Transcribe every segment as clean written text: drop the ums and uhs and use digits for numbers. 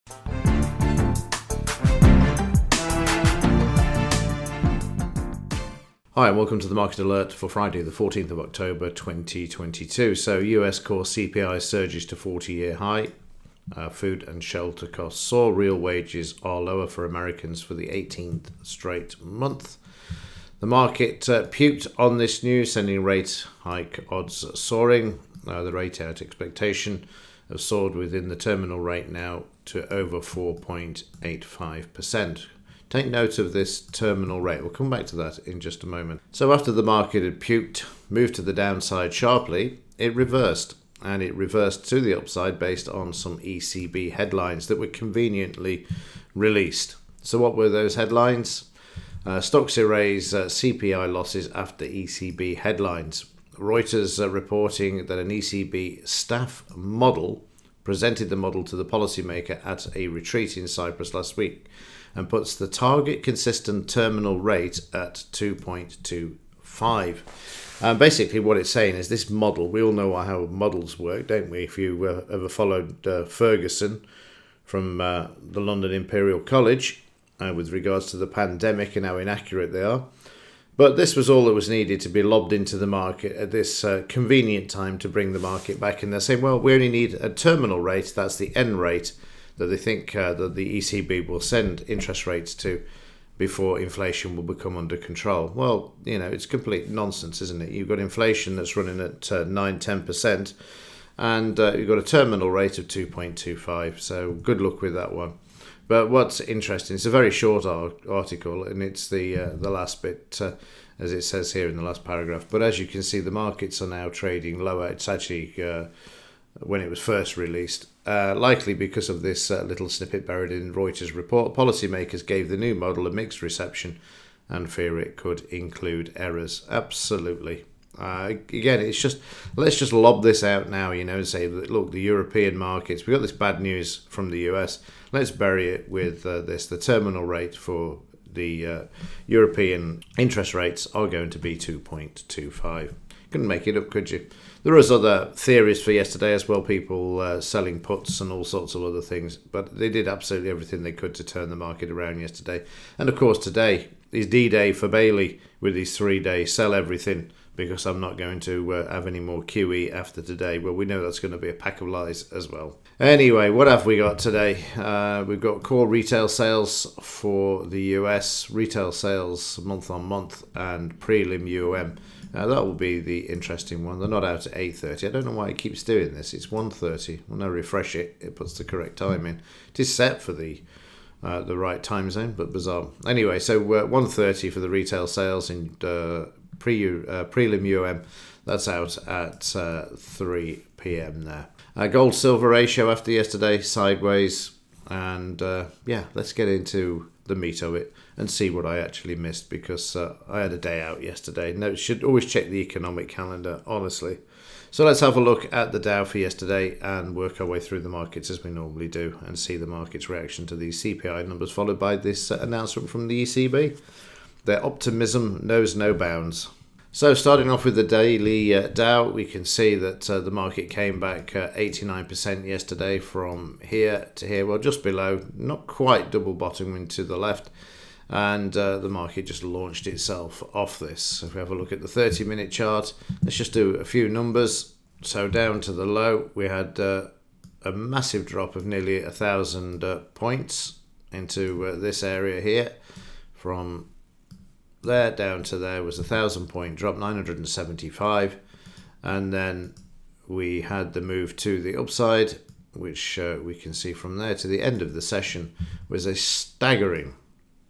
Hi, and welcome to the Market Alert for Friday, the 14th of October 2022. So, US core CPI surges to 40-year high. Food and shelter costs soar. Real wages are lower for Americans for the 18th straight month. The market puked on this news, sending rate hike odds soaring. The rate out expectation have soared within the terminal rate now to over 4.85%. Take note of this terminal rate. We'll come back to that in just a moment. So after the market had puked, moved to the downside sharply, it reversed. And it reversed to the upside based on some ECB headlines that were conveniently released. So what were those headlines? Stocks erase CPI losses after ECB headlines. Reuters reporting that an ECB staff model presented the model to the policymaker at a retreat in Cyprus last week and puts the target consistent terminal rate at 2.25. Basically what it's saying is this model, we all know how models work, don't we? If you ever followed Ferguson from the London Imperial College with regards to the pandemic and how inaccurate they are. But this was all that was needed to be lobbed into the market at this convenient time to bring the market back. And they're saying, well, we only need a terminal rate, that's the end rate, that they think that the ECB will send interest rates to before inflation will become under control. Well, you know, it's complete nonsense, isn't it? You've got inflation that's running at 9-10%, and you've got a terminal rate of 2.25. So good luck with that one. But what's interesting, it's a very short article, and it's the last bit, as it says here in the last paragraph. But as you can see, the markets are now trading lower. It's actually when it was first released, likely because of this little snippet buried in Reuters report. Policymakers gave the new model a mixed reception and fear it could include errors. Absolutely. Again, it's just, let's just lob this out now, you know, and say that, look, the European markets, we got this bad news from the US. Let's bury it with this. The terminal rate for the European interest rates are going to be 2.25. Couldn't make it up, could you? There was other theories for yesterday as well, people selling puts and all sorts of other things, but they did absolutely everything they could to turn the market around yesterday. And of course today is D-Day for Bailey with his 3-day sell everything because I'm not going to have any more QE after today. Well, we know that's going to be a pack of lies as well. Anyway, what have we got today? We've got core retail sales for the US, retail sales month on month, and prelim UOM. That will be the interesting one. They're not out at 8:30. I don't know why it keeps doing this. It's 1:30. When I refresh it, it puts the correct time in. It is set for the right time zone, but bizarre. Anyway, so 1:30 for the retail sales in prelim UOM. That's out at 3 p.m. there. Gold silver ratio after yesterday, sideways. And yeah, let's get into the meat of it and see what I actually missed, because I had a day out yesterday. No, should always check the economic calendar, honestly. So let's have a look at the Dow for yesterday and work our way through the markets as we normally do and see the market's reaction to these CPI numbers, followed by this announcement from the ECB. Their optimism knows no bounds. So starting off with the daily Dow, we can see that the market came back 89% yesterday from here to here, well, just below, not quite double bottoming to the left, and the market just launched itself off this. So if we have a look at the 30-minute chart, let's just do a few numbers. So down to the low, we had a massive drop of nearly 1,000 points into this area here. From there down to there was 1,000 point drop, 975, and then we had the move to the upside, which we can see from there to the end of the session was a staggering,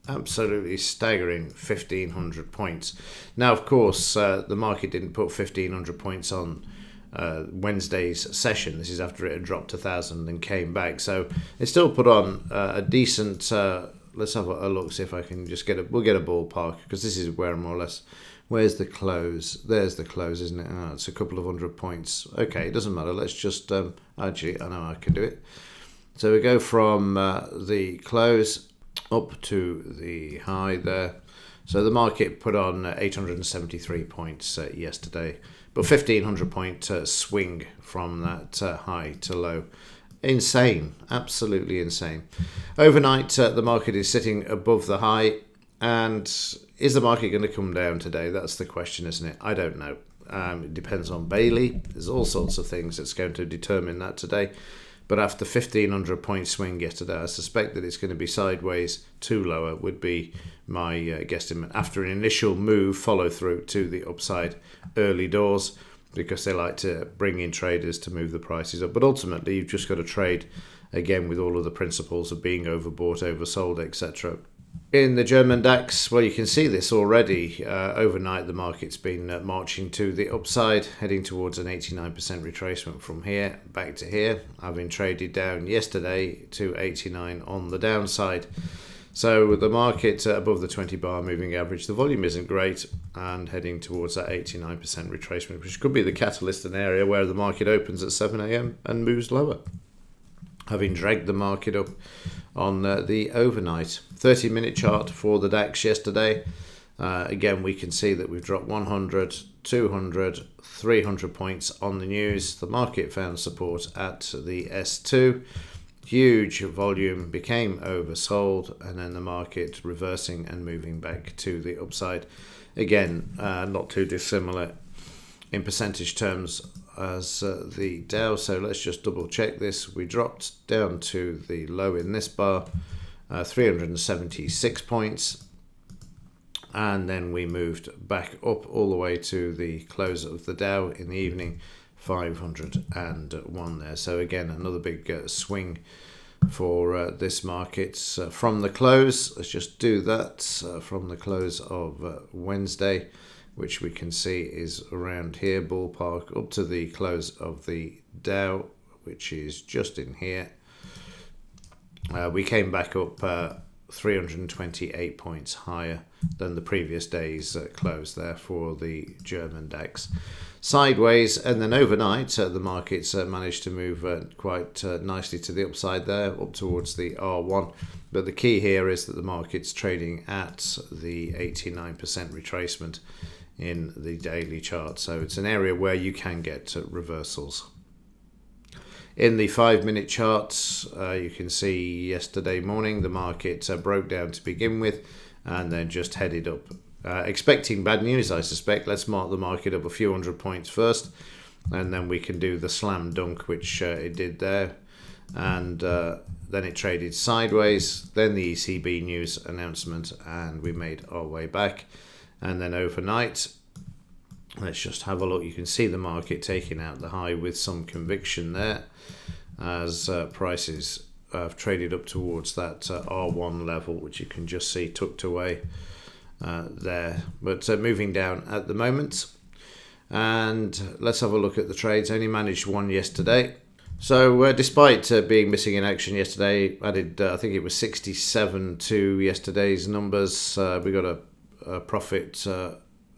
absolutely staggering 1,500 points. Now, of course, the market didn't put 1,500 points on Wednesday's session. This is after it had dropped 1,000 and came back, so it still put on a decent let's have a look, see if I can just we'll get a ballpark, because this is where more or less, where's the close? There's the close, isn't it? Oh, it's a couple of 100 points. Okay, it doesn't matter. Let's just, actually, I know I can do it. So we go from the close up to the high there. So the market put on 873 points yesterday, but 1,500 point swing from that high to low Insane, absolutely insane. Overnight, the market is sitting above the high, and is the market going to come down today? That's the question, isn't it? I don't know. It depends on Bailey. There's all sorts of things that's going to determine that today. But after 1,500 point swing yesterday, I suspect that it's going to be sideways to lower, would be my guesstimate. After an initial move, follow through to the upside early doors, because they like to bring in traders to move the prices up. But ultimately, you've just got to trade, again, with all of the principles of being overbought, oversold, etc. In the German DAX, well, you can see this already. Overnight, the market's been marching to the upside, heading towards an 89% retracement from here back to here, having traded down yesterday to 89 on the downside. So the market above the 20 bar moving average, the volume isn't great, and heading towards that 89% retracement, which could be the catalyst, an area where the market opens at 7 a.m. and moves lower, having dragged the market up on the overnight. 30-minute chart for the DAX yesterday. Again, we can see that we've dropped 100, 200, 300 points on the news. The market found support at the S2. Huge volume, became oversold, and then the market reversing and moving back to the upside. Again, not too dissimilar in percentage terms as the Dow. So let's just double check this. We dropped down to the low in this bar, 376 points, and then we moved back up all the way to the close of the Dow in the evening, 501 there. So again, another big swing for this market from the close. Let's just do that from the close of Wednesday, which we can see is around here, ballpark, up to the close of the Dow, which is just in here. We came back up 328 points higher than the previous day's close there for the German DAX. Sideways, and then overnight the markets managed to move quite nicely to the upside there, up towards the R1. But the key here is that the market's trading at the 89% retracement in the daily chart. So it's an area where you can get reversals. In the 5-minute charts, you can see yesterday morning the market broke down to begin with and then just headed up. Expecting bad news, I suspect. Let's mark the market up a few hundred points first, and then we can do the slam dunk, which it did there. And then it traded sideways, then the ECB news announcement, and we made our way back. And then overnight, let's just have a look. You can see the market taking out the high with some conviction there, as prices have traded up towards that R1 level, which you can just see tucked away there. But moving down at the moment. And let's have a look at the trades. Only managed one yesterday. So despite being missing in action yesterday, added I think it was 67 to yesterday's numbers. We got a profit,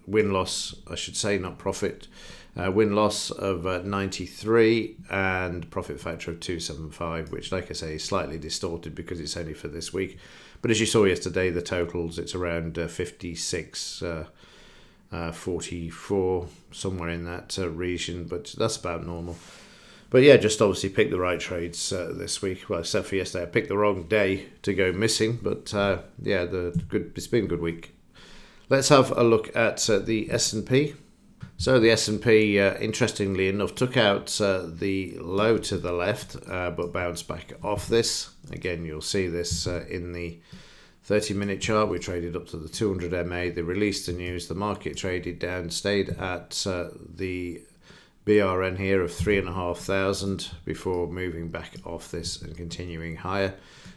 win-loss, I should say, not profit, win-loss of 93 and profit factor of 275, which, like I say, is slightly distorted because it's only for this week. But as you saw yesterday, the totals, it's around 56, 44, somewhere in that region, but that's about normal. But yeah, just obviously pick the right trades this week. Well, except for yesterday, I picked the wrong day to go missing, but yeah, it's been a good week. Let's have a look at the S&P. So the S&P, interestingly enough, took out the low to the left, but bounced back off this. Again, you'll see this in the 30-minute chart. We traded up to the 200 MA. They released the news. The market traded down, stayed at the BRN here of 3,500 before moving back off this and continuing higher.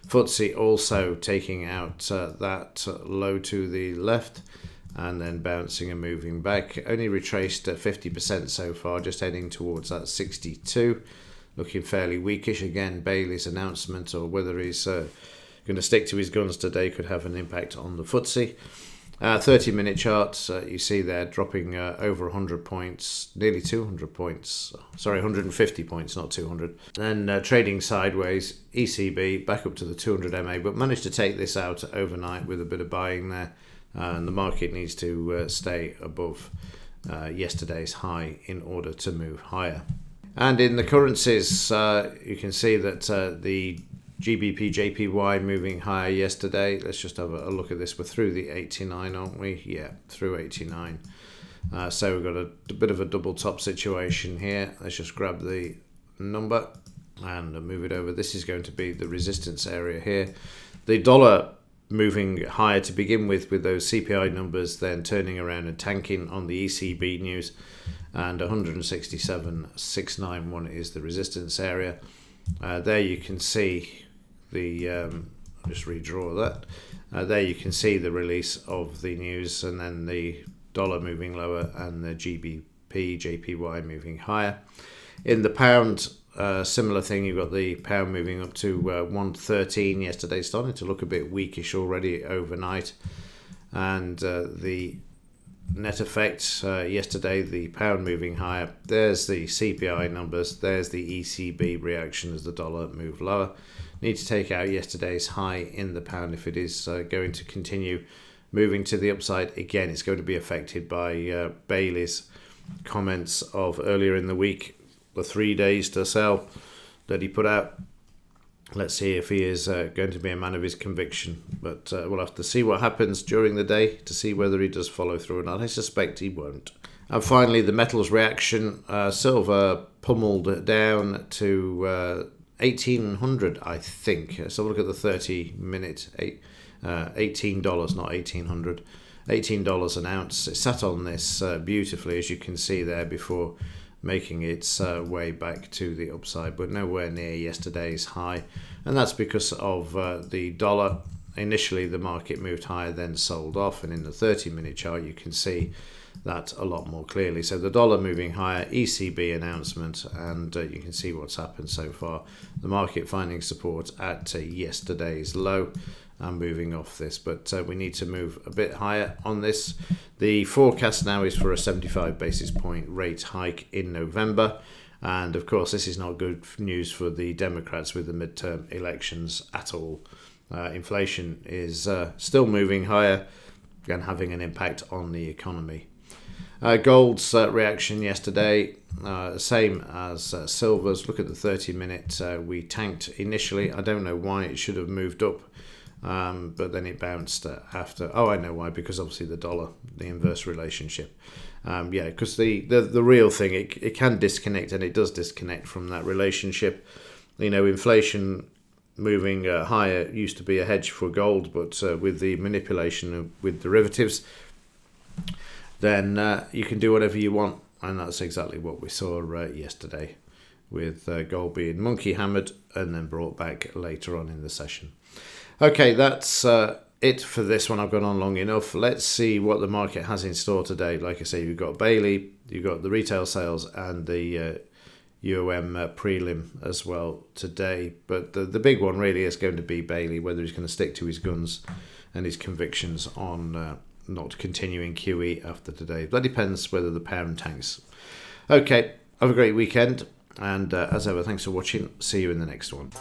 FTSE also taking out that low to the left and then bouncing and moving back. Only retraced at 50% so far, just heading towards that 62. Looking fairly weakish. Again, Bailey's announcement, or whether he's going to stick to his guns today, could have an impact on the FTSE. 30-minute charts, you see there dropping over 100 points, nearly 200 points. Sorry, 150 points, not 200. Then trading sideways, ECB back up to the 200 MA, but managed to take this out overnight with a bit of buying there. And the market needs to stay above yesterday's high in order to move higher. And in the currencies, you can see that the GBP JPY moving higher yesterday. Let's just have a look at this. We're through the 89, aren't we? Yeah, through 89. So we've got a bit of a double top situation here. Let's just grab the number and move it over. This is going to be the resistance area here. The dollar moving higher to begin with those CPI numbers, then turning around and tanking on the ECB news, and 167.691 is the resistance area. There you can see the I'll just redraw that. There you can see the release of the news, and then the dollar moving lower and the GBP JPY moving higher. In the pound, similar thing. You've got the pound moving up to 113 yesterday, starting to look a bit weakish already overnight. And the net effect yesterday, the pound moving higher. There's the CPI numbers. There's the ECB reaction as the dollar moved lower. Need to take out yesterday's high in the pound if it is going to continue moving to the upside. Again, it's going to be affected by Bailey's comments of earlier in the week, the 3 days to sell that he put out. Let's see if he is going to be a man of his conviction. But we'll have to see what happens during the day to see whether he does follow through or not. I suspect he won't. And finally, the metals reaction. Silver pummeled down to 1800, I think. Let's have a look at the 30-minute. $18, not 1800. $18 an ounce. It sat on this beautifully, as you can see there, before making its way back to the upside, but nowhere near yesterday's high. And that's because of the dollar. Initially, the market moved higher, then sold off. And in the 30-minute chart, you can see that a lot more clearly. So the dollar moving higher, ECB announcement, and you can see what's happened so far. The market finding support at yesterday's low and moving off this, but we need to move a bit higher on this. The forecast now is for a 75 basis point rate hike in November, and of course this is not good news for the Democrats with the midterm elections at all. Inflation is still moving higher and having an impact on the economy. Gold's reaction yesterday, same as silver's. Look at the 30-minute. We tanked initially. I don't know why. It should have moved up. But then it bounced after. Oh, I know why, because obviously the dollar, the inverse relationship. Because the real thing, it can disconnect, and it does disconnect from that relationship. You know, inflation moving higher used to be a hedge for gold, but with the manipulation with derivatives, then you can do whatever you want, and that's exactly what we saw yesterday, with gold being monkey hammered and then brought back later on in the session. Okay, that's it for this one. I've gone on long enough. Let's see what the market has in store today. Like I say, you've got Bailey, you've got the retail sales, and the UOM prelim as well today. But the big one really is going to be Bailey, whether he's going to stick to his guns and his convictions on not continuing QE after today. That depends whether the pound tanks. Okay, have a great weekend. And as ever, thanks for watching. See you in the next one.